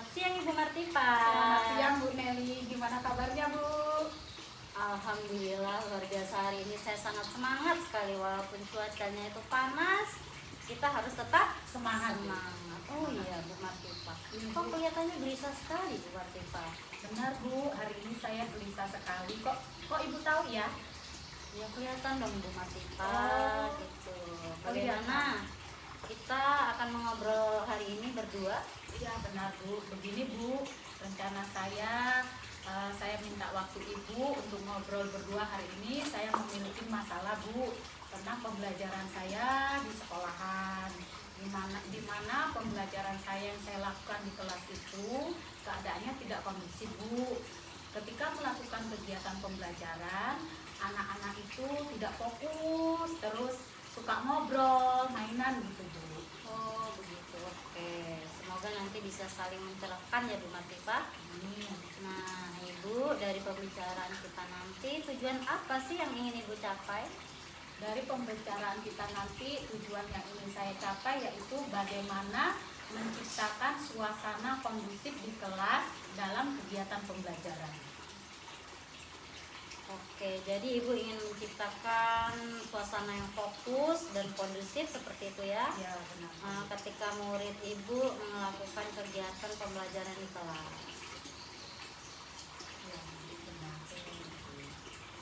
Selamat siang Ibu Martipa. Selamat siang Bu Nelly, gimana kabarnya Bu? Alhamdulillah luar biasa, hari ini saya sangat semangat sekali walaupun cuacanya itu panas. Kita harus tetap Semangat. Oh iya Bu Martipa. Kok kelihatannya gelisah sekali Bu Martipa? Benar Bu, hari ini saya gelisah sekali. Kok Ibu tahu ya? Ya kelihatan dong Bu Martipa. Oh. Gitu. Kelihatan. Bagaimana kita akan mengobrol hari ini berdua? Iya benar Bu, begini Bu, rencana saya minta waktu Ibu untuk ngobrol berdua hari ini. Saya memiliki masalah Bu tentang pembelajaran saya di sekolahan. Di mana pembelajaran saya yang saya lakukan di kelas itu keadaannya tidak kondusif Bu. Ketika melakukan kegiatan pembelajaran, anak-anak itu tidak fokus, terus suka ngobrol, mainan gitu Bu. Oh begitu, oke. Semoga nanti bisa saling mencerahkan ya Bu Martipa. Nah Ibu, dari pembicaraan kita nanti tujuan apa sih yang ingin Ibu capai? Dari pembicaraan kita nanti tujuan yang ingin saya capai yaitu bagaimana menciptakan suasana kondusif di kelas dalam kegiatan pembelajaran. Oke, jadi Ibu ingin menciptakan suasana yang fokus dan kondusif seperti itu ya? Ya benar. Ketika murid Ibu melakukan kegiatan pembelajaran di kelas. Ya, benar.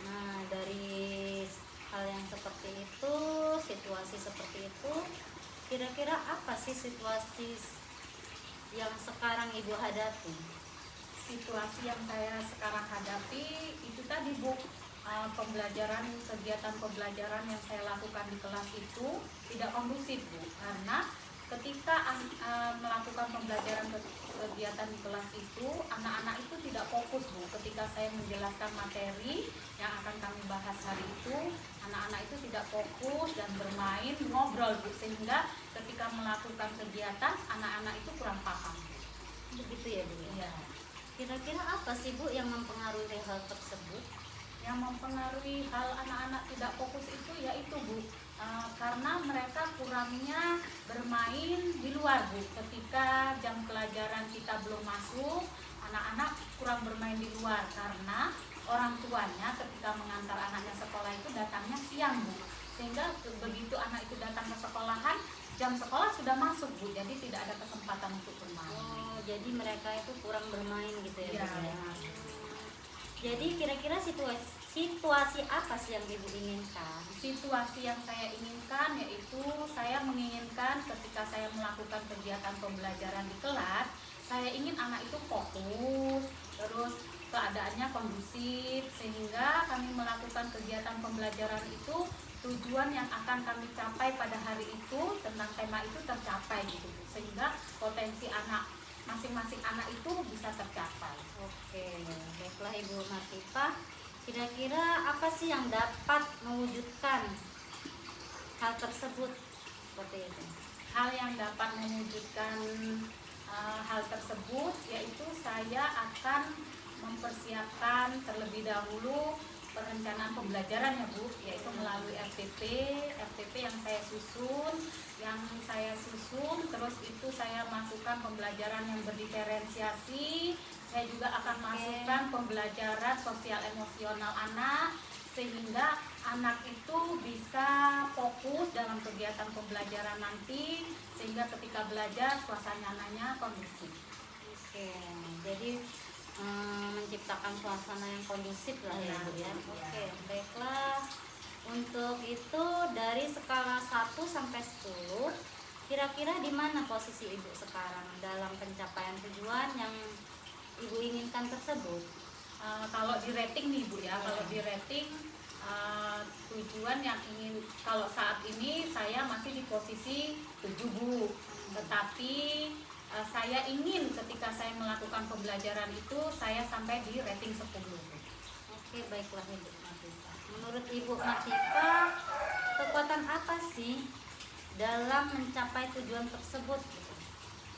Nah, dari hal yang seperti itu, situasi seperti itu, kira-kira apa sih situasi yang sekarang Ibu hadapi? Situasi yang saya sekarang hadapi itu tadi Bu, kegiatan pembelajaran yang saya lakukan di kelas itu tidak kondusif Bu, karena ketika melakukan pembelajaran kegiatan di kelas itu anak-anak itu tidak fokus Bu. Ketika saya menjelaskan materi yang akan kami bahas hari itu, anak-anak itu tidak fokus dan bermain ngobrol Bu, sehingga ketika melakukan kegiatan anak-anak itu kurang paham. Begitu ya Bu? Iya. Kira-kira apa sih Bu yang mempengaruhi hal tersebut? Yang mempengaruhi hal anak-anak tidak fokus itu yaitu Bu, karena mereka kurangnya bermain di luar Bu. Ketika jam pelajaran kita belum masuk, anak-anak kurang bermain di luar karena orang tuanya ketika mengantar anaknya sekolah itu datangnya siang Bu, sehingga begitu anak itu datang ke sekolahan, jam sekolah sudah masuk Bu, jadi tidak ada kesempatan untuk bermain. Oh, jadi mereka itu kurang bermain gitu ya? Iya. Bu, ya? Jadi kira-kira situasi apa sih yang Ibu inginkan? Situasi yang saya inginkan yaitu saya menginginkan ketika saya melakukan kegiatan pembelajaran di kelas, saya ingin anak itu fokus, terus keadaannya kondusif, sehingga kami melakukan kegiatan pembelajaran itu tujuan yang akan kami capai pada hari itu tentang tema itu tercapai gitu, sehingga potensi masing-masing anak itu bisa tercapai. Oke, baiklah Ibu Martipa. Kira-kira apa sih yang dapat mewujudkan hal tersebut seperti itu? Hal yang dapat mewujudkan hal tersebut yaitu saya akan mempersiapkan terlebih dahulu perencanaan pembelajaran ya Bu, yaitu melalui RTP yang saya susun, terus itu saya masukkan pembelajaran yang berdiferensiasi. Saya juga akan masukkan pembelajaran sosial emosional anak, sehingga anak itu bisa fokus dalam kegiatan pembelajaran nanti, sehingga ketika belajar suasananya kondusif. Oke, jadi menciptakan suasana yang kondusif lah ya Bu ya. Oke, baiklah. Untuk itu dari skala 1 sampai 10, kira-kira di mana posisi Ibu sekarang dalam pencapaian tujuan yang Ibu inginkan tersebut? Kalau di rating nih Bu ya, kalau di rating tujuan yang ingin, kalau saat ini saya masih di posisi 7 Bu, tetapi saya ingin ketika saya melakukan pembelajaran itu saya sampai di rating 10. Oke, baiklah Ibu Martipa. Menurut Ibu Martipa, kekuatan apa sih dalam mencapai tujuan tersebut?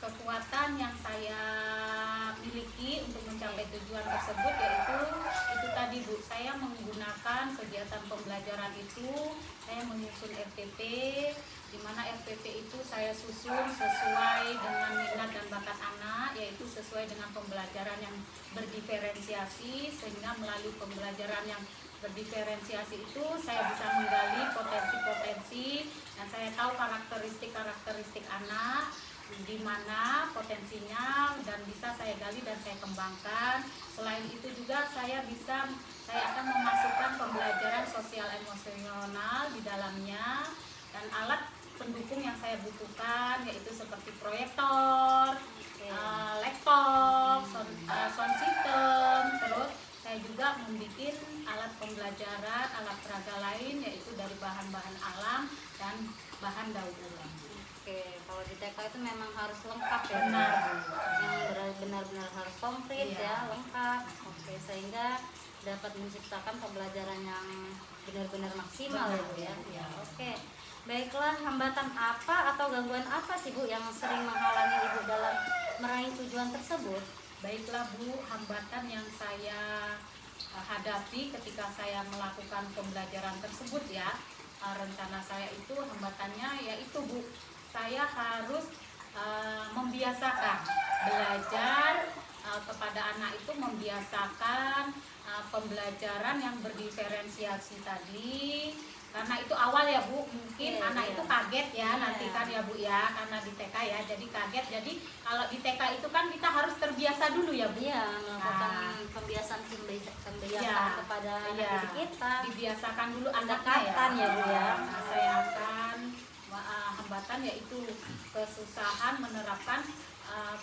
Kekuatan yang saya miliki untuk mencapai tujuan tersebut yaitu itu tadi Bu, saya menggunakan kegiatan pembelajaran itu, saya menyusun RTP, di mana RPP itu saya susun sesuai dengan minat dan bakat anak, yaitu sesuai dengan pembelajaran yang berdiferensiasi, sehingga melalui pembelajaran yang berdiferensiasi itu saya bisa menggali potensi-potensi dan saya tahu karakteristik anak, di mana potensinya, dan bisa saya gali dan saya kembangkan. Selain itu juga saya akan memasukkan pembelajaran sosial emosional di dalamnya, dan alat pendukung yang saya butuhkan yaitu seperti proyektor, laptop, sound system. Terus saya juga membuat alat pembelajaran, alat peraga lain yaitu dari bahan-bahan alam dan bahan daur ulang. Oke, kalau di TK itu memang harus lengkap ya, Benar. yang benar-benar harus komplit ya, lengkap. Oke, sehingga dapat menciptakan pembelajaran yang benar-benar maksimal ya Bu ya. Ya. Oke, baiklah, hambatan apa atau gangguan apa sih Bu yang sering menghalangi Ibu dalam meraih tujuan tersebut? Baiklah Bu, hambatan yang saya hadapi ketika saya melakukan pembelajaran tersebut ya, rencana saya itu hambatannya yaitu Bu, saya harus membiasakan belajar kepada anak itu, membiasakan pembelajaran yang berdiferensiasi tadi. Karena itu awal ya Bu, mungkin anak itu kaget ya nanti kan ya Bu ya, karena di TK ya, jadi kaget. Jadi kalau di TK itu kan kita harus terbiasa dulu ya Bu. Iya, melakukan pembiasaan kepada anak kita. Dibiasakan dulu Pendekatan ya Bu ya. Nah, saya akan hambatan yaitu kesusahan menerapkan,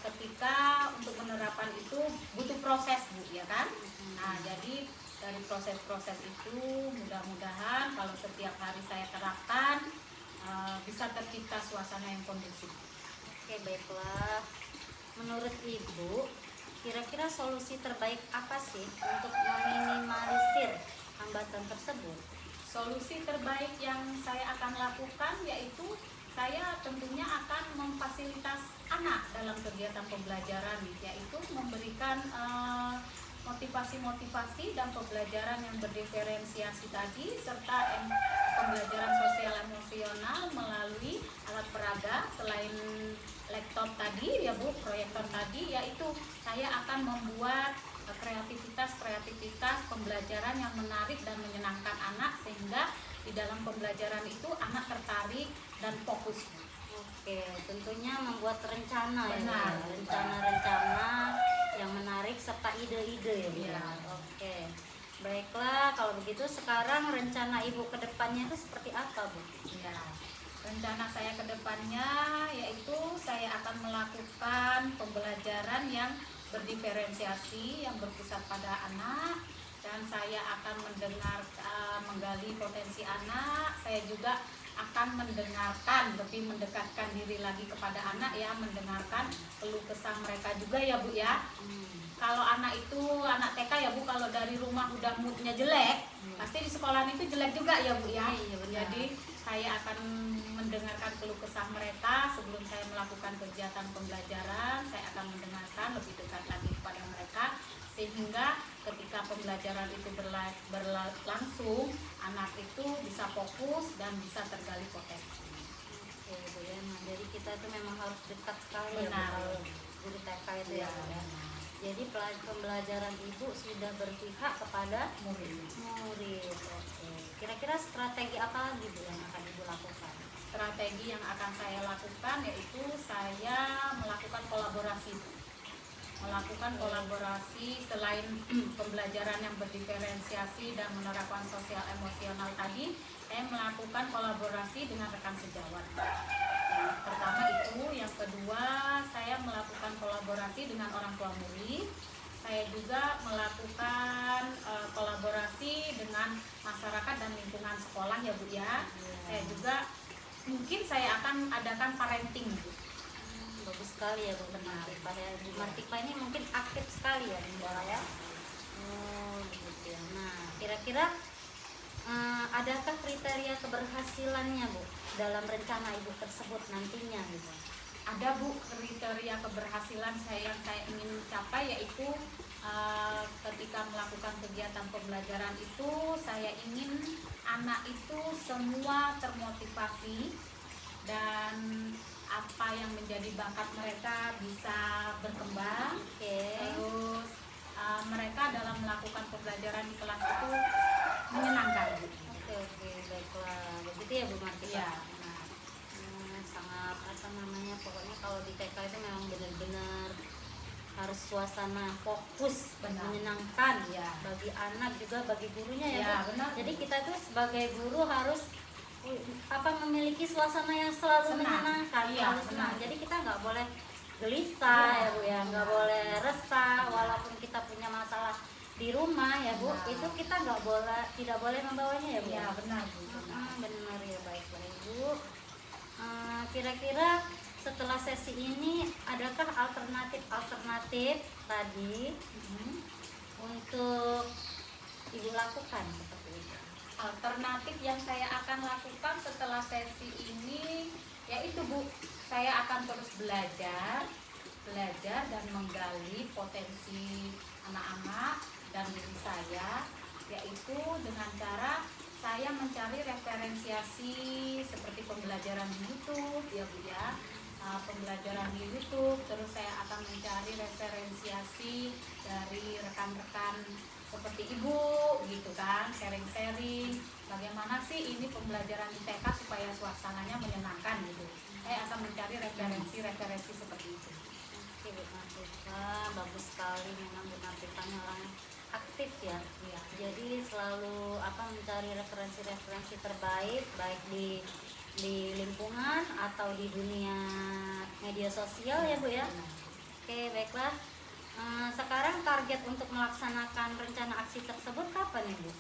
ketika untuk penerapan itu butuh proses Bu ya kan. Nah, jadi dari proses-proses itu mudah-mudahan kalau setiap hari saya terapkan bisa tercipta suasana yang kondusif. Oke, baiklah. Menurut Ibu, kira-kira solusi terbaik apa sih untuk meminimalisir hambatan tersebut? Solusi terbaik yang saya akan lakukan yaitu saya tentunya akan memfasilitas anak dalam kegiatan pembelajaran, yaitu memberikan motivasi-motivasi dan pembelajaran yang berdiferensiasi tadi, serta pembelajaran sosial emosional melalui alat peraga. Selain laptop tadi ya Bu, proyektor tadi, yaitu saya akan membuat kreativitas pembelajaran yang menarik dan menyenangkan anak, sehingga di dalam pembelajaran itu anak tertarik dan fokus. Oke, tentunya membuat rencana. Benar. Ya, rencana-rencana yang menarik serta ide-ide ya Bu. Iya. Oke, baiklah, kalau begitu sekarang rencana Ibu ke depannya itu seperti apa Bu? Ya, rencana saya ke depannya yaitu saya akan melakukan pembelajaran yang berdiferensiasi, yang berpusat pada anak, dan saya akan menggali potensi anak. Saya juga akan mendengarkan, lebih mendekatkan diri lagi kepada anak ya, mendengarkan keluh kesah mereka juga ya Bu ya. Kalau anak TK ya Bu, kalau dari rumah udah moodnya jelek, pasti di sekolah itu jelek juga ya Bu ya. Iya, benar. Jadi saya akan mendengarkan keluh kesah mereka sebelum saya melakukan kegiatan pembelajaran. Saya akan mendengarkan lebih dekat lagi kepada mereka, sehingga ketika pembelajaran itu berlangsung, anak itu bisa fokus dan bisa tergali potensi. Oke Bu ya, nah, jadi kita itu memang harus dekat sekali ya Bu, Benar. kalau guru TK itu ya Bu ya. Jadi pembelajaran Ibu sudah berpihak kepada Murid. murid. Oke. Kira-kira strategi apa lagi Bu yang akan Ibu lakukan? Strategi yang akan saya lakukan yaitu saya melakukan kolaborasi. Selain pembelajaran yang berdiferensiasi dan menerapkan sosial emosional tadi, saya melakukan kolaborasi dengan rekan sejawat. Yang pertama itu, yang kedua saya melakukan kolaborasi dengan orang tua murid. Saya juga melakukan kolaborasi dengan masyarakat dan lingkungan sekolah ya Bu ya. Saya juga mungkin saya akan adakan parenting Bu. Bagus sekali ya Bu Martipa ya. Bu Martipa ini mungkin aktif sekali ya di sekolah ya. Oh begitu ya. Nah kira-kira adakah kriteria keberhasilannya Bu dalam rencana Ibu tersebut nantinya gitu? Ada Bu, kriteria keberhasilan yang saya ingin capai yaitu ketika melakukan kegiatan pembelajaran itu saya ingin anak itu semua termotivasi dan apa yang menjadi bakat mereka bisa berkembang. Terus mereka dalam melakukan pembelajaran di kelas itu menyenangkan. Oke, baiklah. Begitu ya Bu Martika. Iya. Nah, sangat apa namanya, pokoknya kalau di TK itu memang benar-benar harus suasana fokus, Benar. menyenangkan Iya. bagi anak juga bagi gurunya ya, Iya, Bu. benar. Jadi kita tuh sebagai guru harus memiliki suasana yang selalu Senang. menyenangkan, Iya, selalu senang. benar. Jadi kita nggak boleh gelisah Iya, ya Bu ya, nggak benar. boleh resah walaupun kita punya masalah di rumah ya Bu. Benar. Itu kita tidak boleh membawanya ya Bu. Iya, benar Bu. Benar ya, baiklah Ibu. Kira-kira setelah sesi ini adakah alternatif tadi untuk Ibu lakukan seperti itu? Alternatif yang saya akan lakukan setelah sesi ini yaitu Bu, saya akan terus belajar dan menggali potensi anak-anak dan diri saya, yaitu dengan cara saya mencari referensiasi seperti pembelajaran di YouTube ya Bu ya, pembelajaran di YouTube. Terus saya akan mencari referensiasi dari rekan-rekan seperti Ibu gitu kan, sharing-sharing bagaimana sih ini pembelajaran di TK supaya suasananya menyenangkan gitu. Saya akan mencari referensi seperti itu. Oke Bu Martika, bagus sekali, memang Bu Martika orang aktif ya. Iya. Jadi selalu mencari referensi terbaik baik di lingkungan atau di dunia media sosial ya Bu ya. Oke, baiklah. Sekarang target untuk melaksanakan rencana aksi tersebut kapan Ibu?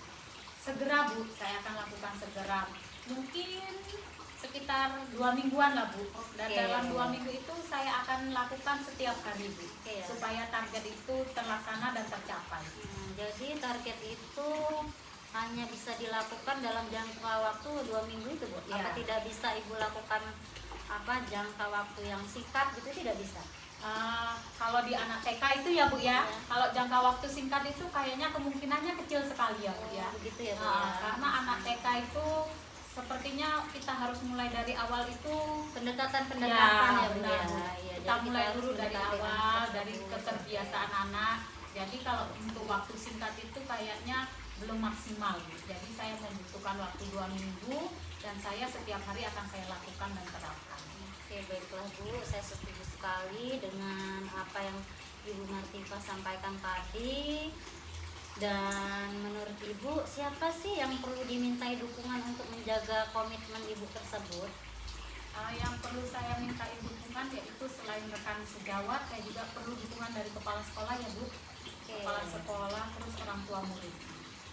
Segera Bu, saya akan lakukan segera. Mungkin sekitar 2 mingguan lah Bu. Dan Oke. dalam 2 minggu itu saya akan lakukan setiap hari Bu, Oke, ya. supaya target itu terlaksana dan tercapai. Jadi target itu hanya bisa dilakukan dalam jangka waktu 2 minggu itu Bu? Iya. Apa tidak bisa Ibu lakukan jangka waktu yang singkat gitu, tidak bisa? Kalau di anak TK itu ya Bu ya, Iya. kalau jangka waktu singkat itu kayaknya kemungkinannya kecil sekali ya Bu ya. Begitu ya Bu ya. Karena anak TK itu sepertinya kita harus mulai dari awal itu pendekatan ya Bu benar, ya. Bu. Iya, Kita jadi mulai harus dulu dari mendekati awal, anak dari tersebut. keterbiasaan anak. Jadi kalau untuk waktu singkat itu kayaknya belum maksimal Bu. Jadi saya membutuhkan waktu 2 minggu dan saya setiap hari akan saya lakukan dan terapkan. Oke, baiklah Bu, saya setuju sekali dengan apa yang Ibu Martika sampaikan tadi. Dan menurut Ibu, siapa sih yang perlu dimintai dukungan untuk menjaga komitmen Ibu tersebut? Yang perlu saya minta dukungan yaitu selain rekan sejawat, saya juga perlu dukungan dari kepala sekolah ya Bu. Kepala sekolah, terus orang tua murid.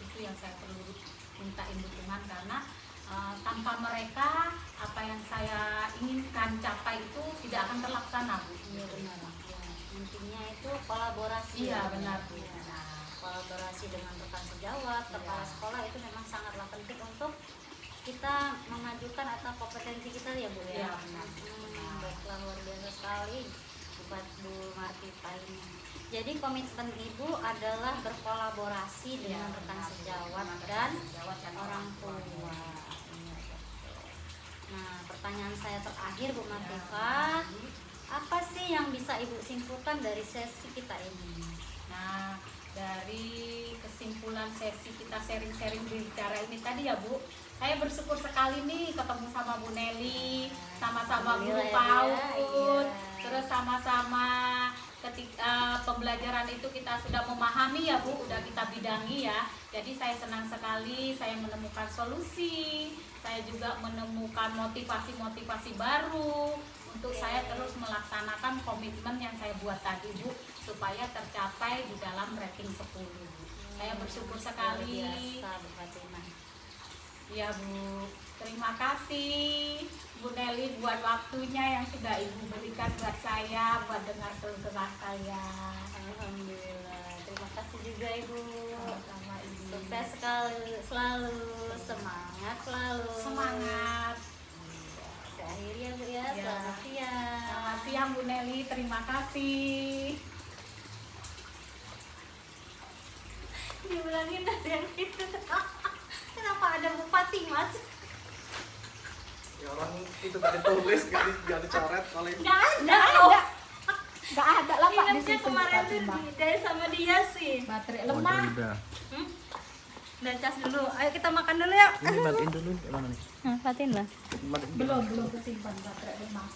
Itu yang saya perlu minta dukungan karena tanpa mereka apa yang saya inginkan capai itu tidak akan terlaksana Bu. Iya benar. Ya, intinya itu kolaborasi. Iya ya, benar Bu. Ya. Kolaborasi dengan rekan sejawat, kepala sekolah itu memang sangatlah penting untuk kita memajukan atau kompetensi kita ya Bu ya. Iya benar. Baiklah, luar biasa sekali buat Bu Martika ini. Jadi komitmen Ibu adalah berkolaborasi dengan rekan sejawat dan orang tua. Nah, pertanyaan saya terakhir Bu Martika, apa sih yang bisa Ibu simpulkan dari sesi kita ini? Nah, dari kesimpulan sesi kita sharing-sharing bicara ini tadi ya Bu, saya bersyukur sekali nih ketemu sama Bu Nelly, sama-sama guru PAUD, terus sama-sama ketika pembelajaran itu kita sudah memahami ya Bu, udah kita bidangi ya. Jadi saya senang sekali, saya menemukan solusi, saya juga menemukan motivasi-motivasi baru untuk saya terus melaksanakan komitmen yang saya buat tadi Bu, supaya tercapai di dalam rating 10 Bu. Saya bersyukur sekali. Biasa Bu Fatimah. Ya Bu, terima kasih Bu Nelly buat waktunya yang sudah Ibu berikan buat saya, buat dengar keluh kesah saya. Alhamdulillah. Terima kasih juga Ibu. Sama Ibu. Sukses selalu, semangat selalu. Semangat. Saya akhiri ya Bu ya. Ya. Selamat siang. Selamat siang Bu Nelly, terima kasih. Dibilangin ada yang itu. Kenapa ada Bu Fatimah? Ya orang itu tadi tulis gak dicoret kali. Nggak ada loh. Nggak ada lah Pak di Nginepnya situ kemarin tuh Fatimah. dari sama dia sih. Baterai Oh, lemah. udah. Dan cas dulu. Ayo kita makan dulu yuk. Ini matiin dulu. Mana nih? Fatin lah. Matiin. Belum kesimpan baterai lemah.